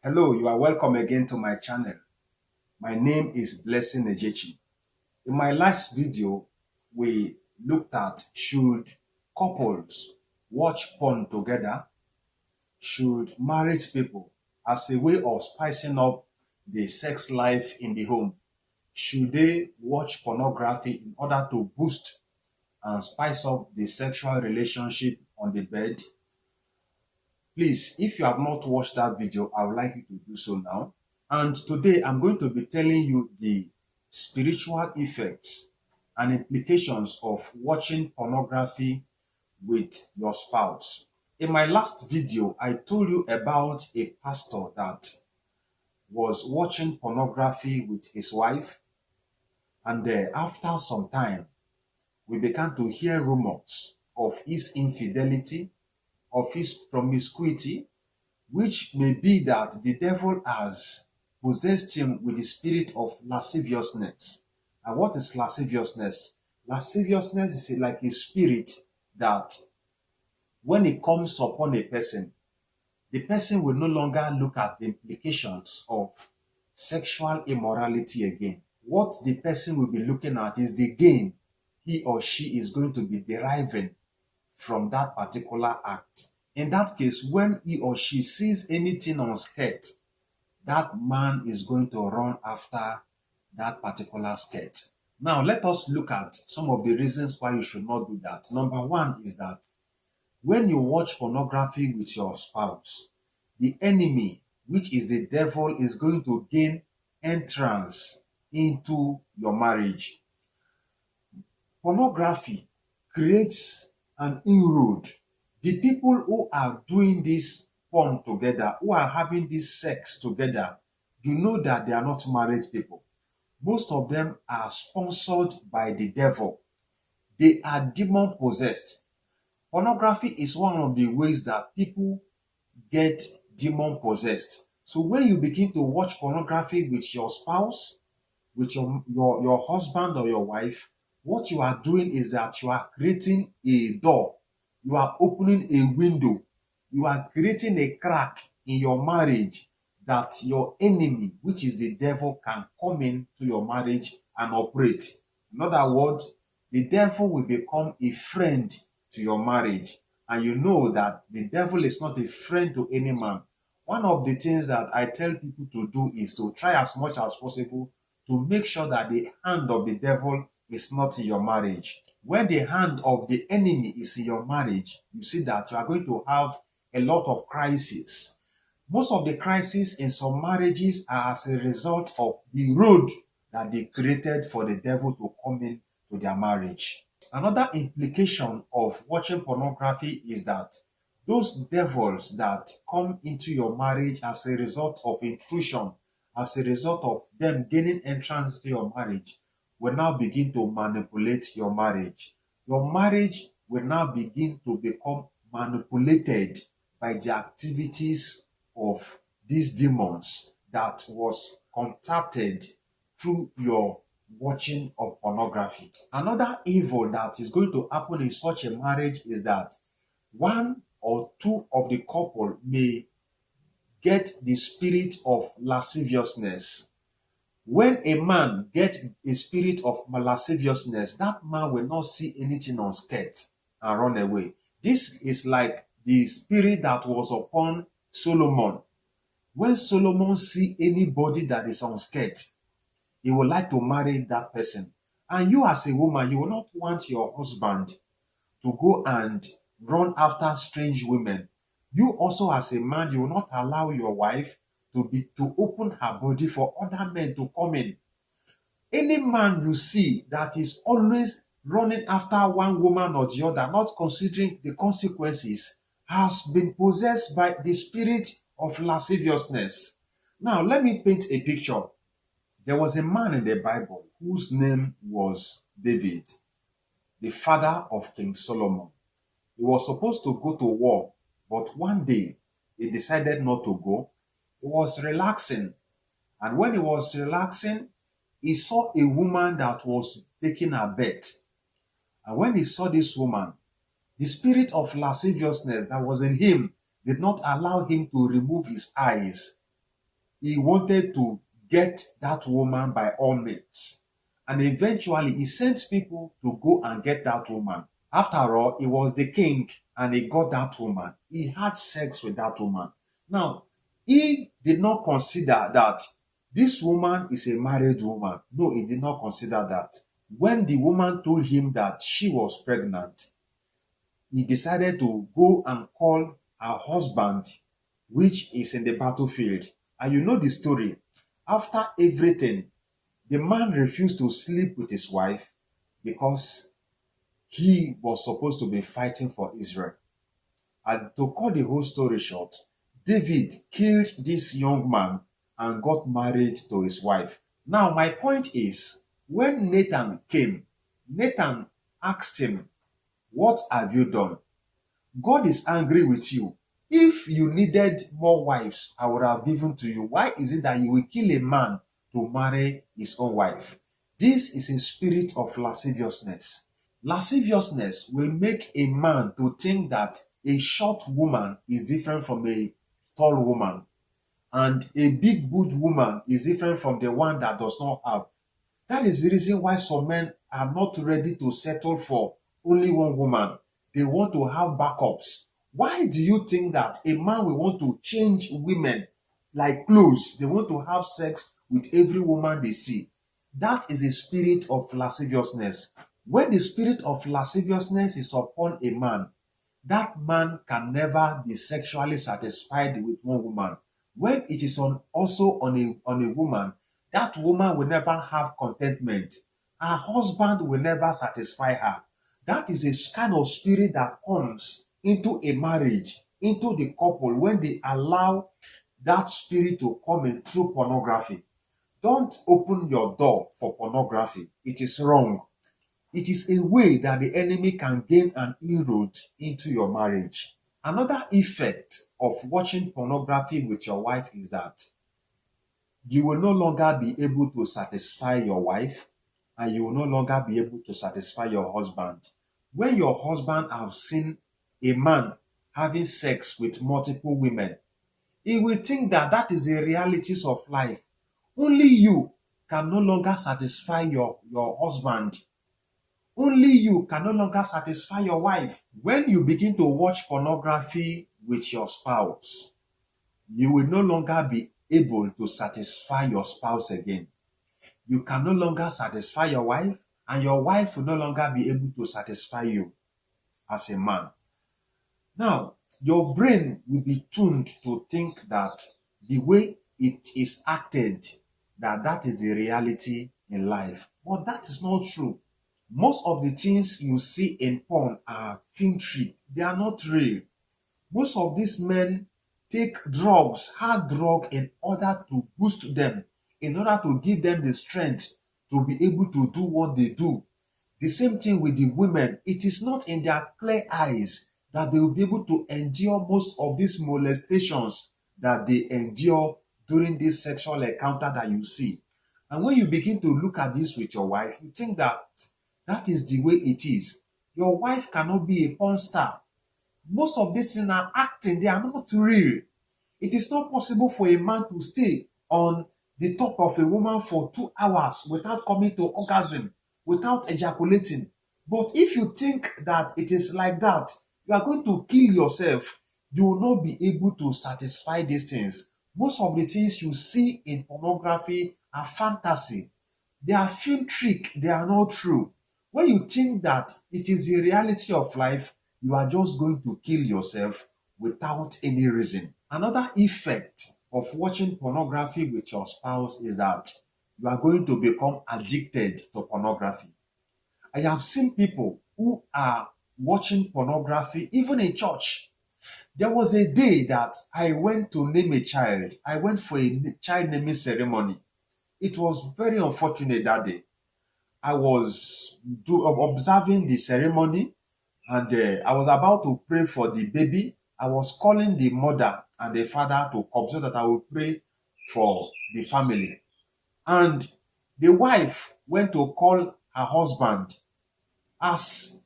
Hello, you are welcome again to my channel. My name is Blessing Ejechi. In my last video, we looked at should couples watch porn together? Should married people, as a way of spicing up the sex life in the home, should they watch pornography in order to boost and spice up the sexual relationship on the bed? Please, if you have not watched that video, I would like you to do so now. And today I'm going to be telling you the spiritual effects and implications of watching pornography with your spouse. In my last video, I told you about a pastor that was watching pornography with his wife, and after some time, we began to hear rumors of his infidelity, of his promiscuity, which may be that the devil has possessed him with the spirit of lasciviousness. And what is lasciviousness? Lasciviousness is like a spirit that when it comes upon a person, the person will no longer look at the implications of sexual immorality again. What the person will be looking at is the gain he or she is going to be deriving from that particular act. In that case, when he or she sees anything on skirt, that man is going to run after that particular skirt. Now, let us look at some of the reasons why you should not do that. Number one is that when you watch pornography with your spouse, the enemy, which is the devil, is going to gain entrance into your marriage. Pornography creates an inroad. The people who are doing this porn together, who are having this sex together, you know that they are not married people. Most of them are sponsored by the devil. They are demon possessed. Pornography is one of the ways that people get demon possessed. So when you begin to watch pornography with your spouse, with your husband or your wife, what you are doing is that you are creating a door. You are opening a window. You are creating a crack in your marriage that your enemy, which is the devil, can come into your marriage and operate. In other words, the devil will become a friend to your marriage. And you know that the devil is not a friend to any man. One of the things that I tell people to do is to try as much as possible to make sure that the hand of the devil is not in your marriage. When the hand of the enemy is in your marriage, you see that you are going to have a lot of crises. Most of the crises in some marriages are as a result of the road that they created for the devil to come in to their marriage. Another implication of watching pornography is that those devils that come into your marriage as a result of intrusion, as a result of them gaining entrance to your marriage, will now begin to manipulate your marriage. Your marriage will now begin to become manipulated by the activities of these demons that was contracted through your watching of pornography. Another evil that is going to happen in such a marriage is that one or two of the couple may get the spirit of lasciviousness. When a man gets a spirit of lasciviousness, that man will not see anything on skirt and run away. This is like the spirit that was upon Solomon. When Solomon see anybody that is on skirt, he would like to marry that person. And you as a woman, you will not want your husband to go and run after strange women. You also as a man, you will not allow your wife to open her body for other men to come in. Any man you see that is always running after one woman or the other, not considering the consequences, has been possessed by the spirit of lasciviousness. Now, let me paint a picture. There was a man in the Bible whose name was David, the father of King Solomon. He was supposed to go to war, but one day he decided not to go. He was relaxing. And when he was relaxing, he saw a woman that was taking a bath. And when he saw this woman, the spirit of lasciviousness that was in him did not allow him to remove his eyes he wanted to get that woman by all means. And eventually, he sent people to go and get that woman. After all, he was the king and he got that woman. He had sex with that woman. Now, he did not consider that this woman is a married woman. No, he did not consider that. When the woman told him that she was pregnant, he decided to go and call her husband, which is in the battlefield. And you know the story. After everything, the man refused to sleep with his wife because he was supposed to be fighting for Israel. And to cut the whole story short, David killed this young man and got married to his wife. Now, my point is, when Nathan came, Nathan asked him, "What have you done?" God is angry with you. If you needed more wives, I would have given to you. Why is it that you will kill a man to marry his own wife? This is a spirit of lasciviousness. Lasciviousness will make a man to think that a short woman is different from a tall woman, and a big good woman is different from the one that does not have. That is the reason why some men are not ready to settle for only one woman. They want to have backups. Why do you think that a man will want to change women like clothes? They want to have sex with every woman they see. That is a spirit of lasciviousness. When the spirit of lasciviousness is upon a man, that man can never be sexually satisfied with one woman. When it is also on a woman, that woman will never have contentment. Her husband will never satisfy her. That is a kind of spirit that comes into a marriage, into the couple, when they allow that spirit to come in through pornography. Don't open your door for pornography. It is wrong. It is a way that the enemy can gain an inroad into your marriage. Another effect of watching pornography with your wife is that you will no longer be able to satisfy your wife, and you will no longer be able to satisfy your husband. When your husband has seen a man having sex with multiple women, he will think that that is the realities of life. Only you can no longer satisfy your husband. Only you can no longer satisfy your wife. When you begin to watch pornography with your spouse, you will no longer be able to satisfy your spouse again. You can no longer satisfy your wife, and your wife will no longer be able to satisfy you as a man. Now, your brain will be tuned to think that the way it is acted, that is the reality in life. But that is not true. Most of the things you see in porn are film trick. They are not real. Most of these men take drugs, hard drug, in order to boost them, in order to give them the strength to be able to do what they do. The same thing with the women. It is not in their clear eyes that they will be able to endure most of these molestations that they endure during this sexual encounter that you see. And when you begin to look at this with your wife, you think that that is the way it is. Your wife cannot be a porn star. Most of these things are acting, they are not real. It is not possible for a man to stay on the top of a woman for 2 hours without coming to orgasm, without ejaculating. But if you think that it is like that, you are going to kill yourself. You will not be able to satisfy these things. Most of the things you see in pornography are fantasy. They are film trick, they are not true. When you think that it is the reality of life, you are just going to kill yourself without any reason. Another effect of watching pornography with your spouse is that you are going to become addicted to pornography. I have seen people who are watching pornography even in church. There was a day that I went to name a child. I went for a child naming ceremony. It was very unfortunate that day. I was observing the ceremony, and I was about to pray for the baby. I was calling the mother and the father to come so that I would pray for the family. And the wife went to call her husband. As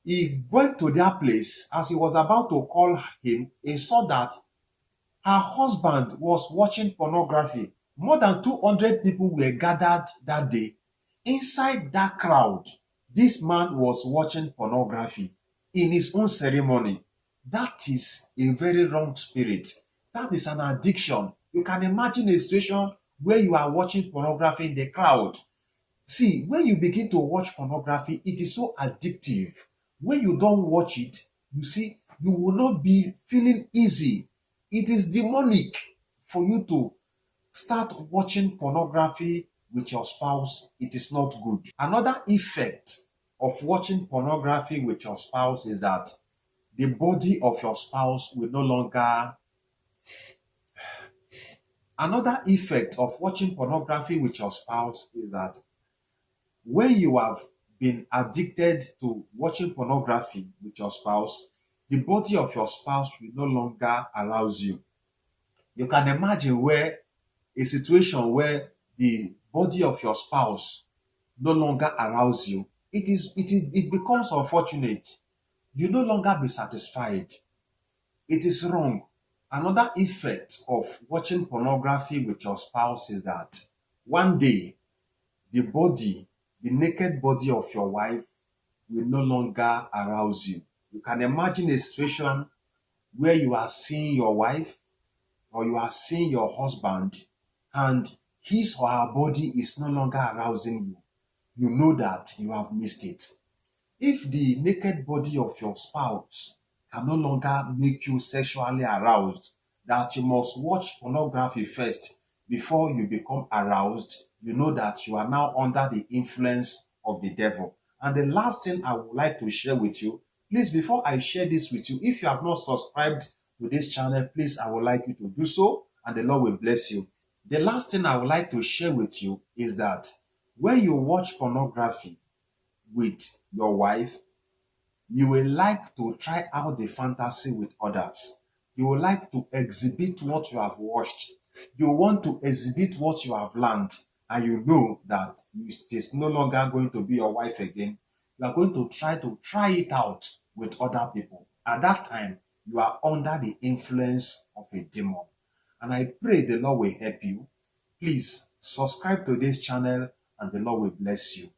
he went to their place, as he was about to call him, he saw that Her husband was watching pornography. More than 200 people were gathered that day. Inside that crowd, this man was watching pornography in his own ceremony. That is a very wrong spirit. That is an addiction. You can imagine a situation where you are watching pornography in the crowd. See, when you begin to watch pornography, it is so addictive. When you don't watch it, you see, you will not be feeling easy. It is demonic for you to start watching pornography with your spouse. It is not good. Another effect of watching pornography with your spouse is that the body of your spouse will no longer. Another effect of watching pornography with your spouse is that when you have been addicted to watching pornography with your spouse, the body of your spouse will no longer arouse you. You can imagine where a situation where the body of your spouse no longer arouse you. It becomes unfortunate. You no longer be satisfied. It is wrong. Another effect of watching pornography with your spouse is that one day the body, the naked body of your wife will no longer arouse you. You can imagine a situation where you are seeing your wife or you are seeing your husband and his or her body is no longer arousing you. You know that you have missed it. If the naked body of your spouse can no longer make you sexually aroused, that you must watch pornography first before you become aroused, you know that you are now under the influence of the devil. And the last thing I would like to share with you, please, before I share this with you, if you have not subscribed to this channel, please, I would like you to do so, and the Lord will bless you. The last thing I would like to share with you is that when you watch pornography with your wife, you will like to try out the fantasy with others. You will like to exhibit what you have watched. You want to exhibit what you have learned, and you know that it is no longer going to be your wife again. You are going to try it out with other people. At that time, you are under the influence of a demon. And I pray the Lord will help you. Please subscribe to this channel and the Lord will bless you.